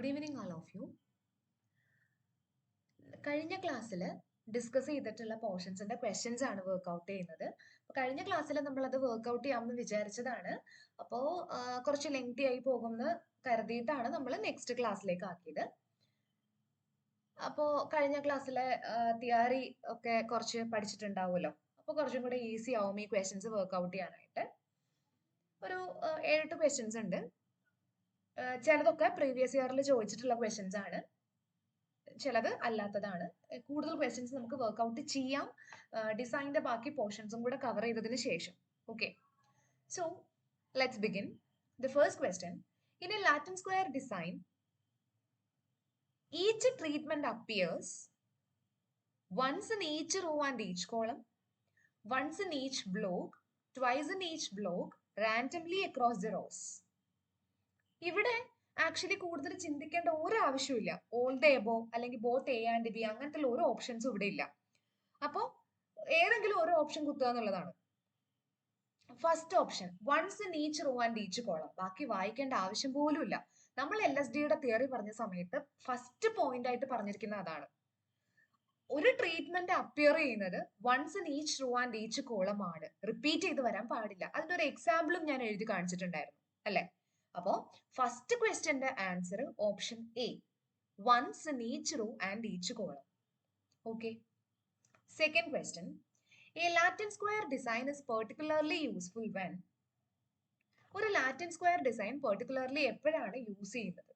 Good evening, all of you. കഴിഞ്ഞ ക്ലാസ്സിൽ discuss ചെയ്തിട്ടുള്ള പോർഷൻസിന്റെ ക്വസ്റ്റ്യൻസ് ആണ് വർക്ക്ഔട്ട് ചെയ്യുന്നത്. അപ്പോൾ കഴിഞ്ഞ ക്ലാസ്സിൽ നമ്മൾ അത് വർക്ക്ഔട്ട് ചെയ്യാമെന്ന് വിചാരിച്ചതാണ്. അപ്പോൾ കുറച്ച് ലെങ്തി ആയി പോകുമെന്ന് കരുതിയിട്ടാണ് നമ്മൾ നെക്സ്റ്റ് ക്ലാസ്സിലേക്ക് ആക്കിയത്. അപ്പോൾ കഴിഞ്ഞ ക്ലാസ്സിലെ തിയറി ഒക്കെ കുറച്ച് പഠിച്ചിട്ടുണ്ടാവുമല്ലോ. അപ്പോൾ കുറച്ചും കൂടെ ഈസി ആവും ഈ ക്വസ്റ്റ്യൻസ് വർക്ക്ഔട്ട് ചെയ്യാനായിട്ട്. ഒരു 7-8 ക്വസ്റ്റ്യൻസ് ഉണ്ട്. ചിലതൊക്കെ പ്രീവിയസ് ഇയറിൽ ചോദിച്ചിട്ടുള്ള ക്വസ്റ്റ്യൻസ് ആണ്, ചിലത് അല്ലാത്തതാണ്. കൂടുതൽ ക്വസ്റ്റ്യൻസ് നമുക്ക് വർക്ക്ഔട്ട് ചെയ്യാം ഡിസൈനിന്റെ ബാക്കി പോർഷൻസും കൂടെ കവർ ചെയ്തതിന് ശേഷം. Okay, so let's begin. The first question: in A Latin square design, each treatment appears once in each row and each column, once in each block, twice in each block, randomly across the rows. ഇവിടെ actually കൂടുതൽ ചിന്തിക്കേണ്ട ഒരു ആവശ്യമില്ല. All the above അല്ലെങ്കിൽ both A and B അങ്ങനത്തെ ഒരു ഓപ്ഷൻസും ഇവിടെ ഇല്ല. അപ്പോൾ ഏതെങ്കിലും ഒരു ഓപ്ഷൻ കുത്തുക എന്നുള്ളതാണ്. First option once in each row and each column. ബാക്കി വായിക്കേണ്ട ആവശ്യം പോലും ഇല്ല. നമ്മൾ LSDയുടെ തിയറി പറഞ്ഞ സമയത്ത് ഫസ്റ്റ് പോയിന്റ് ആയിട്ട് പറഞ്ഞിരിക്കുന്ന അതാണ്. ഒരു ട്രീറ്റ്മെന്റ് അപ്പിയർ ചെയ്യുന്നത് once in each row and each column ആണ്. റിപ്പീറ്റ് ചെയ്ത് വരാൻ പാടില്ല. അതിന്റെ ഒരു എക്സാമ്പിളും ഞാൻ എഴുതി കാണിച്ചിട്ടുണ്ടായിരുന്നു അല്ലെ. അപ്പോ ഫസ്റ്റ് ക്വസ്റ്റ്യന്റെ answer option A, once in each row and each column. Okay. Second question: a Latin square design is particularly useful when. ഒരു ലാറ്റിൻ സ്ക്വയർ ഡിസൈൻ പെർട്ടിക്കുലർലി എപ്പോഴാണ് യൂസ് ചെയ്യുന്നത്?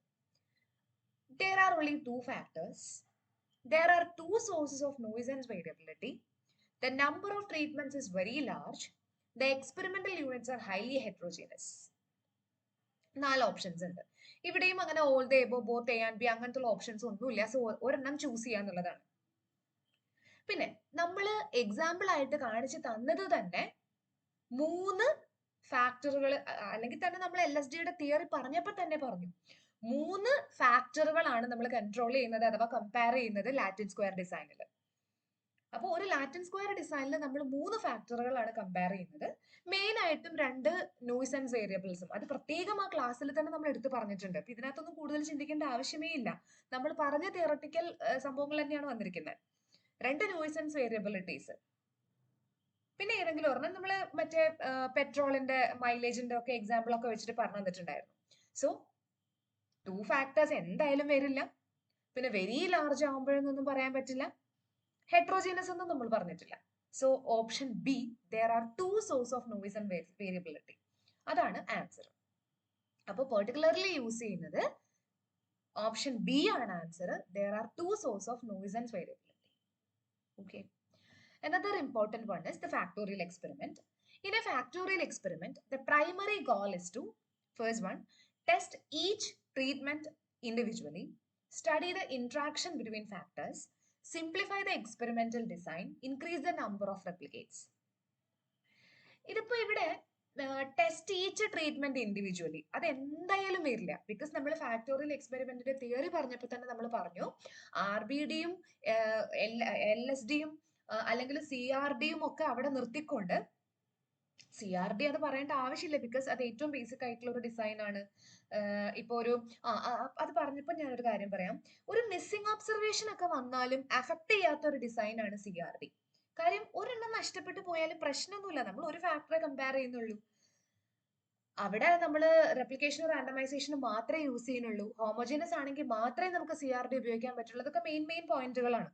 There are only two factors. There are two sources of nuisance variability. The number of treatments is very large. The experimental units are highly heterogeneous. 4 options ഉണ്ട്. ഇവിടെയും അങ്ങനെ all the above both A and B അങ്ങനത്തെ options ഒന്നുമില്ല. So ഒരെണ്ണം choose ചെയ്യാന്നുള്ളതാണ്. പിന്നെ നമ്മൾ example ആയിട്ട് കാണിച്ചു തന്നത് തന്നെ 3 ഫാക്ടറുകൾ, അല്ലെങ്കിൽ തന്നെ നമ്മൾ LSDയുടെ തിയറി പറഞ്ഞപ്പോൾ തന്നെ പറഞ്ഞു 3 ഫാക്ടറുകളാണ് നമ്മൾ കൺട്രോൾ ചെയ്യുന്നത് അഥവാ കമ്പയർ ചെയ്യുന്നത് ലാറ്റിൻ സ്ക്വയർ ഡിസൈനിൽ. അപ്പോൾ ഒരു ലാറ്റിൻ സ്ക്വയർ ഡിസൈനിൽ നമ്മൾ 3 ഫാക്ടറുകളാണ് കമ്പയർ ചെയ്യുന്നത്. മെയിൻ ആയിട്ടും 2 നോയ്സൻസ് വേരിയബിൾസും. അത് പ്രത്യേകം ആ ക്ലാസ്സിൽ തന്നെ നമ്മൾ എടുത്തു പറഞ്ഞിട്ടുണ്ട്. അപ്പൊ ഇതിനകത്തൊന്നും കൂടുതൽ ചിന്തിക്കേണ്ട ആവശ്യമേ ഇല്ല. നമ്മൾ പറഞ്ഞ തിയറട്ടിക്കൽ സംഭവങ്ങൾ തന്നെയാണ് വന്നിരിക്കുന്നത്. 2 നോയ്സൻസ് വേരിയബിലിറ്റീസ്. പിന്നെ ഏതെങ്കിലും ഒരെണ്ണം നമ്മൾ മറ്റേ പെട്രോളിന്റെ മൈലേജിന്റെ ഒക്കെ എക്സാമ്പിൾ ഒക്കെ വെച്ചിട്ട് പറഞ്ഞു തന്നിട്ടുണ്ടായിരുന്നു. സോ 2 ഫാക്ടേഴ്സ് എന്തായാലും വരില്ല. പിന്നെ വെരി ലാർജ് ആകുമ്പോഴൊന്നും പറയാൻ പറ്റില്ല. ഹെട്രോജീനസ് ഒന്നും നമ്മൾ പറഞ്ഞിട്ടില്ല. So option B, there are two source of noise and variability. അതാണ് ആൻസർ. അപ്പൊ പെർട്ടിക്കുലർലി യൂസ് ചെയ്യുന്നത് ഓപ്ഷൻ ബി ആണ് answer. there are two source of noise and variability. Okay. Another important one is the factorial experiment. In a factorial experiment, the primary goal is to, first one, test each treatment individually, study the interaction between factors, simplify the experimental design, increase the number of replicates. ഇതിപ്പോ ഇവിടെ test each treatment individually അത് എന്തായാലും വരില്ല. Because നമ്മൾ factorial എക്സ്പെരിമെന്റിന്റെ theory പറഞ്ഞപ്പോൾ തന്നെ നമ്മൾ പറഞ്ഞു RBDയും LSDയും അല്ലെങ്കിൽ CRDയും ഒക്കെ അവിടെ നിർത്തിക്കൊണ്ട്, CRD അത് പറയേണ്ട ആവശ്യമില്ല ബിക്കോസ് അത് ഏറ്റവും ബേസിക് ആയിട്ടുള്ള ഒരു ഡിസൈൻ ആണ്. ഇപ്പൊ ഒരു അത് പറഞ്ഞപ്പോൾ ഞാനൊരു കാര്യം പറയാം. ഒരു മിസ്സിംഗ് ഒബ്സർവേഷൻ ഒക്കെ വന്നാലും അഫക്ട് ചെയ്യാത്ത ഒരു ഡിസൈൻ ആണ് CRD. കാര്യം ഒരെണ്ണം നഷ്ടപ്പെട്ടു പോയാലും പ്രശ്നമൊന്നുമില്ല. നമ്മൾ ഒരു ഫാക്ടറെ കമ്പയർ ചെയ്യുന്നുള്ളൂ. അവിടെ നമ്മൾ റെപ്ലിക്കേഷനും റാൻഡമൈസേഷനും മാത്രമേ യൂസ് ചെയ്യുന്നുള്ളൂ. ഹോമോജീനസ് ആണെങ്കിൽ മാത്രമേ നമുക്ക് CRD ഉപയോഗിക്കാൻ പറ്റുള്ളൂ. അതൊക്കെ മെയിൻ പോയിന്റുകളാണ്.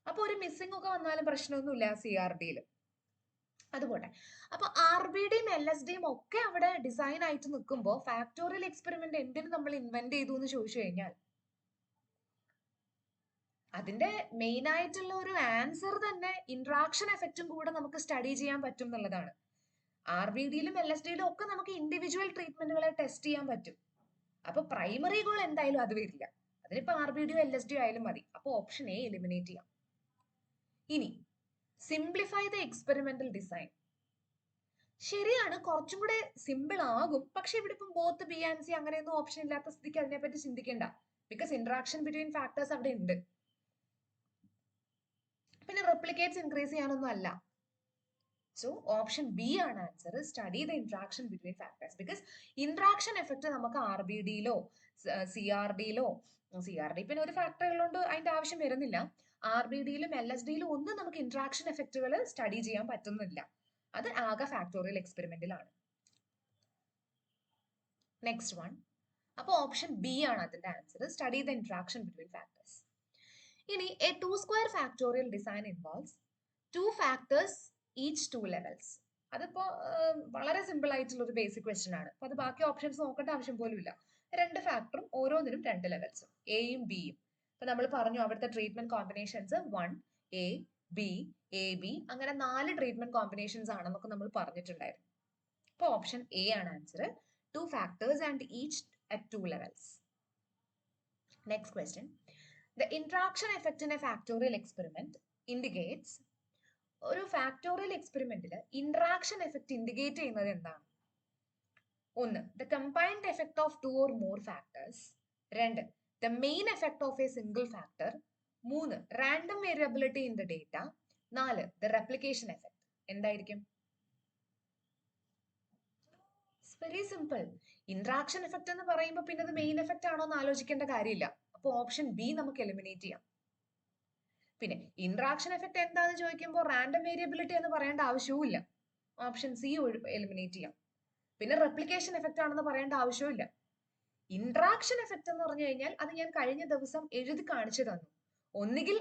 അപ്പൊ ഒരു മിസ്സിംഗ് ഒക്കെ വന്നാലും പ്രശ്നമൊന്നുമില്ല CRDയിൽ. അതുപോലെ അപ്പൊ RBDയും LSDയും ഒക്കെ അവിടെ ഡിസൈൻ ആയിട്ട് നിൽക്കുമ്പോൾ ഫാക്ടോറിയൽ എക്സ്പെരിമെന്റ് എന്തിനു നമ്മൾ ഇൻവെന്റ് ചെയ്തു എന്ന് ചോദിച്ചു കഴിഞ്ഞാൽ അതിന്റെ മെയിൻ ആയിട്ടുള്ള ഒരു ആൻസർ തന്നെ ഇന്ററാക്ഷൻ എഫക്റ്റും കൂടെ നമുക്ക് സ്റ്റഡി ചെയ്യാൻ പറ്റും എന്നുള്ളതാണ്. RBDയിലും LSDയിലും ഒക്കെ നമുക്ക് ഇൻഡിവിജ്വൽ ട്രീറ്റ്മെന്റുകളെ ടെസ്റ്റ് ചെയ്യാൻ പറ്റും. അപ്പൊ പ്രൈമറി ഗോൾ എന്തായാലും അത് വരില്ല. അതിനിപ്പോ RBDയോ LSDയോ ആയാലും മതി. അപ്പൊ ഓപ്ഷൻ എ എലിമിനേറ്റ് ചെയ്യാം. ഇനി സിംപ്ലിഫൈ ദ എക്സ്പെരിമെന്റൽ ഡിസൈൻ. ശരിയാണ്, കുറച്ചും കൂടെ സിമ്പിൾ ആകും. പക്ഷെ ഇവിടെ ഇപ്പം ബോത്ത് ബി ആൻഡ് സി അങ്ങനെയൊന്നും ഓപ്ഷൻ ഇല്ലാത്ത സ്ഥിതിക്ക് അതിനെപ്പറ്റി ചിന്തിക്കേണ്ട. ബിക്കോസ് ഇന്ററാക്ഷൻ ബിറ്റ്വീൻ ഫാക്ടേഴ്സ് അവിടെ ഉണ്ട്. പിന്നെ റെപ്ലിക്കേറ്റ്സ് ഇൻക്രീസ് ചെയ്യാനൊന്നും അല്ല. സോ ഓപ്ഷൻ ബി ആണ് answer. Study the interaction between factors. Because interaction effect നമുക്ക് RBDയിലോ CRDയിലോ, CRD പിന്നെ ഒരു ഫാക്ടറുകളുണ്ട് അതിന്റെ ആവശ്യം വരുന്നില്ല, RBDയിലും LSDയിലും ഒന്നും നമുക്ക് ഇന്ററാക്ഷൻ എഫക്റ്റുകൾ സ്റ്റഡി ചെയ്യാൻ പറ്റുന്നില്ല. അത് ആകെ ഫാക്ടോറിയൽ എക്സ്പെരിമെന്റിലാണ്. Next one. അപ്പൊ ഓപ്ഷൻ ബി ആണ് അതിന്റെ answer. Study the interaction between factors. ഇനി A 2 square factorial design involves 2 factors each 2 levels. അതിപ്പോ വളരെ സിമ്പിൾ ആയിട്ടുള്ള ഒരു ബേസിക് ക്വസ്റ്റ്യൻ ആണ്. അപ്പൊ അത് ബാക്കി ഓപ്ഷൻസ് നോക്കേണ്ട ആവശ്യം പോലും ഇല്ല. 2 ഫാക്ടറും ഓരോന്നിനും 2 ലെവൽസും, എയും ബിയും. അപ്പൊ നമ്മൾ പറഞ്ഞു അവിടുത്തെ treatment combinations 1A, B, AB അങ്ങനെ 4 ട്രീറ്റ്മെന്റ് കോമ്പിനേഷൻസ് ആണെന്നൊക്കെ നമ്മൾ പറഞ്ഞിട്ടുണ്ടായിരുന്നു. അപ്പൊ ഓപ്ഷൻ എ ആണ് answer. 2 factors and each at 2 levels. Next question. The interaction effect in a factorial experiment indicates. ഒരു ഫാക്ടോറിയൽ എക്സ്പെരിമെന്റിൽ ഇന്ററാക്ഷൻ എഫക്ട് ഇൻഡിക്കേറ്റ് ചെയ്യുന്നത് എന്താണ്? ഒന്ന്, the combined effect of 2 or more factors. 2, the main effect of a single factor. 3, random variability in the data. 4, the replication effect. എന്തായിരിക്കും? Very simple. Interaction effect എന്ന് പറയുമ്പോൾ പിന്നെ അത് മെയിൻ എഫക്ട് ആണോ എന്ന് ആലോചിക്കേണ്ട കാര്യമില്ല. അപ്പൊ ഓപ്ഷൻ ബി നമുക്ക് എലിമിനേറ്റ് ചെയ്യാം. പിന്നെ ഇന്ററാക്ഷൻ എഫക്ട് എന്താന്ന് ചോദിക്കുമ്പോൾ റാൻഡം വേരിയബിലിറ്റി എന്ന് പറയേണ്ട ആവശ്യവും ഇല്ല. ഓപ്ഷൻ സി എലിമിനേറ്റ് ചെയ്യാം. പിന്നെ റെപ്ലിക്കേഷൻ എഫക്ട് ആണെന്ന് പറയേണ്ട ആവശ്യവും ഇല്ല. ഇന്ററാക്ഷൻ എഫക്ട് എന്ന് പറഞ്ഞു കഴിഞ്ഞാൽ അത് ഞാൻ കഴിഞ്ഞ ദിവസം എഴുതി കാണിച്ചു തന്നു. ഒന്നുകിൽ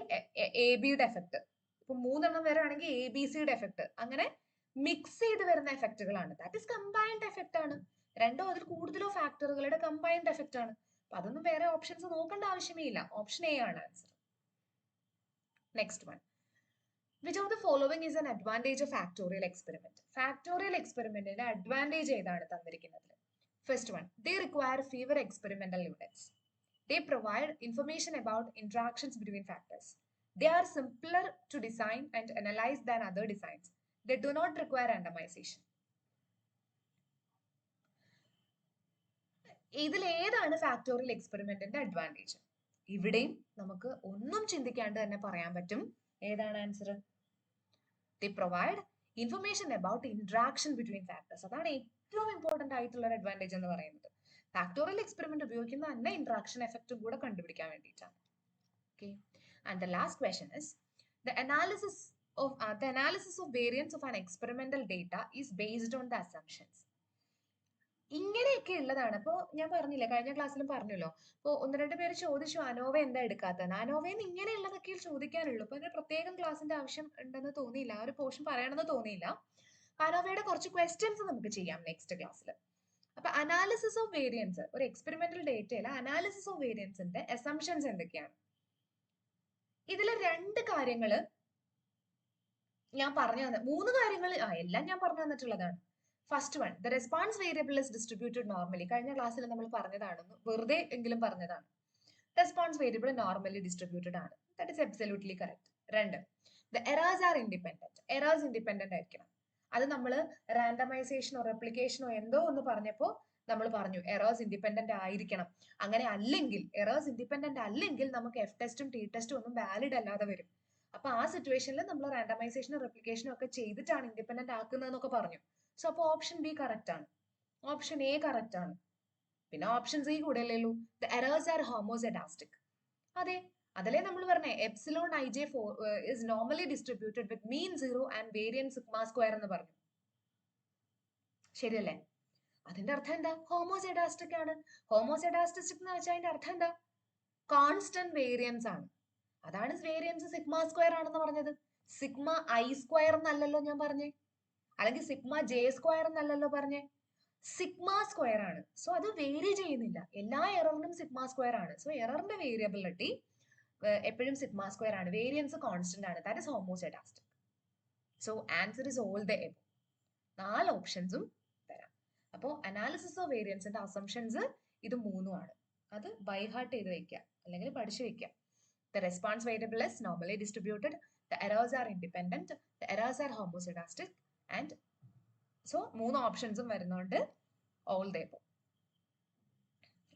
AB-യുടെ എഫക്ട്, ഇപ്പൊ 3 വരാണെങ്കിൽ ABC-യുടെ എഫക്ട്, അങ്ങനെ മിക്സ് ചെയ്ത് വരുന്ന എഫക്റ്റുകളാണ്. ദാറ്റ് ഇസ് കമ്പൈൻഡ് എഫക്ട് ആണ്. 2 അതിൽ കൂടുതലോ ഫാക്ടറുകളുടെ കമ്പൈൻഡ് എഫക്ട് ആണ്. അപ്പൊ അതൊന്നും വേറെ ഓപ്ഷൻസ് നോക്കേണ്ട ആവശ്യമേ ഇല്ല. ഓപ്ഷൻ എ ആണ് answer. Next one. Which of the following is an advantage of factorial experiment? Factorial experimentന്റെ അഡ്വാൻറ്റേജ് ഏതാണ് തന്നിരിക്കുന്നത്? First one, they require fewer experimental units. They provide information about interactions between factors. They are simpler to design and analyze than other designs. They do not require randomization. ഇതിൽ ഏതാണ് factorial എക്സ്പെരിമെന്റിന്റെ advantage? ഇവിടെയും നമുക്ക് ഒന്നും ചിന്തിക്കാണ്ട് തന്നെ പറയാൻ പറ്റും. ഏതാണ് answer? They provide information about interaction between factors. അതാണ് ഏറ്റവും ഇമ്പോർട്ടന്റ് ആയിട്ടുള്ള ഒരു അഡ്വാൻറ്റേജ് എന്ന് പറയുന്നത്. ഫാക്ടോറിയൽ എക്സ്പെരിമെന്റ് ഉപയോഗിക്കുന്ന തന്നെ ഇന്ററാക്ഷൻ എഫക്റ്റും കൂടെ കണ്ടുപിടിക്കാൻ വേണ്ടിയിട്ടാണ്. Okay. And the last question is the analysis of variance of an experimental data is based on the assumptions. ഇങ്ങനെയൊക്കെ ഉള്ളതാണ്. അപ്പൊ ഞാൻ പറഞ്ഞില്ലേ, കഴിഞ്ഞ ക്ലാസ്സിലും പറഞ്ഞല്ലോ, ഇപ്പൊ 1-2 പേര് ചോദിച്ചു അനോവ എന്താ എടുക്കാത്തത്. അനോവയിൽ നിന്ന് ഇങ്ങനെയുള്ളതൊക്കെ ചോദിക്കാനുള്ളൂ. അപ്പൊ ഒരു പ്രത്യേകം ക്ലാസ്സിന്റെ ആവശ്യം ഉണ്ടെന്ന് തോന്നിയില്ല, ആ ഒരു പോർഷൻ പറയണമെന്ന് തോന്നിയില്ല. അനോവയുടെ കുറച്ച് ക്വസ്റ്റ്യൻസ് നമുക്ക് ചെയ്യാം നെക്സ്റ്റ് ക്ലാസ്സിൽ. അപ്പൊ അനാലിസിസ് ഓഫ് വേരിയൻസ്, ഒരു എക്സ്പെരിമെന്റൽ ഡേറ്റയിലെ അനാലിസിസ് ഓഫ് വേരിയൻസിന്റെ അസംഷൻസ് എന്തൊക്കെയാണ്? ഇതിലെ 2 കാര്യങ്ങള് ഞാൻ പറഞ്ഞു തന്നെ, 3 കാര്യങ്ങൾ എല്ലാം ഞാൻ പറഞ്ഞു തന്നിട്ടുള്ളതാണ്. First one, the response variable is distributed normally. കഴിഞ്ഞ ക്ലാസ്സിൽ നമ്മൾ പറഞ്ഞതാണെന്ന് വെറുതെ എങ്കിലും പറഞ്ഞതാണ്. റെസ്പോൺസ് വേരിയബിൾ നോർമലി ഡിസ്ട്രിബ്യൂട്ടഡ് ആണ്. That is absolutely correct. 2, the errors are independent. Errors independent ആയിരിക്കണം. അത് നമ്മൾ റാൻഡമൈസേഷനോ റെപ്ലിക്കേഷനോ എന്തോ ഒന്ന് പറഞ്ഞപ്പോൾ നമ്മൾ പറഞ്ഞു എറേഴ്സ് ഇൻഡിപെൻഡന്റ് ആയിരിക്കണം. അങ്ങനെ അല്ലെങ്കിൽ, എറേഴ്സ് ഇൻഡിപെൻഡന്റ് അല്ലെങ്കിൽ നമുക്ക് F ടെസ്റ്റും T ടെസ്റ്റും ഒന്നും വാലിഡ് അല്ലാതെ വരും. അപ്പൊ ആ സിറ്റുവേഷനിൽ നമ്മൾ റാൻഡമൈസേഷനും റെപ്ലിക്കേഷനും ഒക്കെ ചെയ്തിട്ടാണ് ഇൻഡിപെൻഡന്റ് ആക്കുന്നതെന്നൊക്കെ പറഞ്ഞു. സോ അപ്പൊ ഓപ്ഷൻ ബി കറക്റ്റ് ആണ്. ഓപ്ഷൻ എ കറക്റ്റ് ആണ്. പിന്നെ ഓപ്ഷൻ സി കൂടെ അല്ലേ ഉള്ളൂ. The errors are homoscedastic. അതെ, അതല്ലേ നമ്മൾ പറഞ്ഞേ epsilon IJ is normally distributed with mean 0 and variance sigma square എന്ന് പറഞ്ഞു. ശരിയല്ലേ? അതിന്റെ അർത്ഥം എന്താ? ഹോമോസെഡാസ്റ്റിക് ആണ്. ഹോമോസെഡാസ്റ്റിക് എന്ന് വെച്ചാൽ അതിന്റെ അർത്ഥം എന്താ? കോൺസ്റ്റന്റ് വേരിയൻസ് ആണ്. അതാണ് വേരിയൻസ് സിഗ്മ സ്ക്വയർ ആണെന്ന് പറഞ്ഞത്. സിഗ്മ I സ്ക്വയർ എന്നല്ലല്ലോ ഞാൻ പറഞ്ഞേ, അല്ലെങ്കിൽ സിഗ്മ J സ്ക്വയർ എന്നല്ലല്ലോ പറഞ്ഞേ, സിഗ്മ സ്ക്വയർ ആണ്. സോ അത് വേരി ചെയ്യുന്നില്ല. എല്ലാ എററിനും സിഗ്മ സ്ക്വയർ ആണ്. സോ എററിന്റെ വേരിയബിലിറ്റി എപ്പോഴും സിഗ്മ സ്ക്വയർ ആണ്. വേരിയൻസ് കോൺസ്റ്റന്റ് ആണ്. That is homoscedastic. So answer is all the above. 4 ഓപ്ഷൻസും തരാം. അപ്പോൾ അനാലിസിസ് ഓഫ് വേരിയൻസിന്റെ അസംഷൻസ് ഇത് 3 ആണ്. അത് ബൈ ഹാർട്ട് ചെയ്ത് വെക്കുക, അല്ലെങ്കിൽ പഠിച്ചു വെക്കുക. The response variable is normally distributed. The errors are independent. The errors are homoscedastic. And so 3 ഓപ്ഷൻസും വരുന്നുണ്ട്. All the above.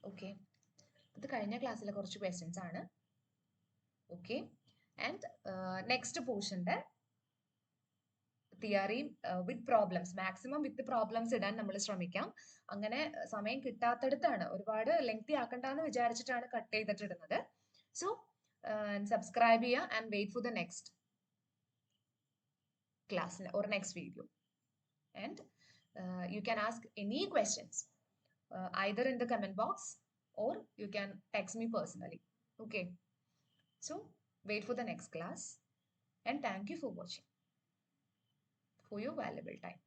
ഓക്കെ, ഇത് കഴിഞ്ഞ ക്ലാസ്സിലെ കുറച്ച് ക്വസ്റ്റ്യൻസ് ആണ്. ഓക്കെ, ആൻഡ് നെക്സ്റ്റ് പോർഷന്റെ theory with problems, maximum with problems ഇടാൻ നമ്മൾ ശ്രമിക്കാം. അങ്ങനെ സമയം കിട്ടാത്തടത്താണ്, ഒരുപാട് ലെങ്തി ആക്കണ്ടെന്ന് വിചാരിച്ചിട്ടാണ് കട്ട് ചെയ്തിട്ട് ഇടുന്നത്. സോ സബ്സ്ക്രൈബ് ചെയ്യുക and wait for the next class or next video. And you can ask any questions either in the comment box or you can text me personally. Okay. So wait for the next class and thank you for watching, for your valuable time.